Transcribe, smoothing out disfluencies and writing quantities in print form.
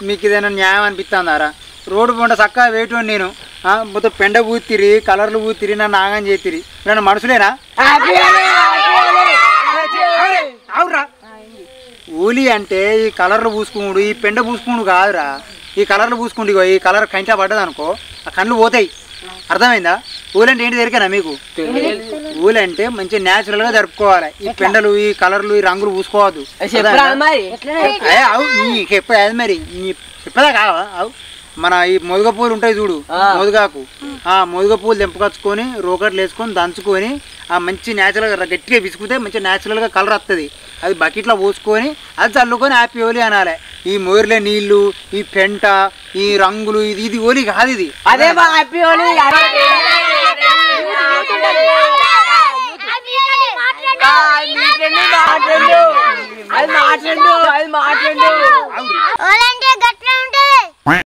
మీకు ఏదైనా న్యాయం అనిపిస్తుందారా? రోడ్డు పంట చక్కగా వేయటం నేను మొత్తం పెండ పూతిరి కలర్లు పూతిరి నన్ను ఆగం చేతిరి. నన్ను మనుషులేనా? అవురా, హోలీ అంటే ఈ కలర్లు పూసుకున్నాడు ఈ పెండ పూసుకున్నాడు కాదురా. ఈ కలర్లు పూసుకుంటు ఈ కలర్ కంట్లో పడ్డది అనుకో ఆ కళ్ళు పోతాయి. అర్థమైందా? ఊలు అంటే ఏంటి తెలియకనా మీకు? ఊలు అంటే మంచిగా న్యాచురల్ గా జరుపుకోవాలి. ఈ పెండలు ఈ కలర్లు ఈ రంగులు పూసుకోవద్దు. నీకు ఎప్పుడు మరి చెప్పదా కావా? అవు మన ఈ మొదుగ పూలు ఉంటాయి చూడు, మొదుగాకు మొదుగ పూలు తెంపుకొచ్చుకొని రోకట్లు వేసుకొని దంచుకొని ఆ మంచి న్యాచురల్గా గట్టిగా విసుకుతే మంచిగా న్యాచురల్గా కలర్ వస్తుంది. అది బకెట్లో పోసుకొని అది చల్లుకొని హ్యాపీ హోలీ అనాలి. ఈ మోర్లే నీళ్లు ఈ పెంట ఈ రంగులు ఇది ఇది హోలీ కాదు. ఇది అదే హ్యాపీ హోలీ. అది మాట్లాడు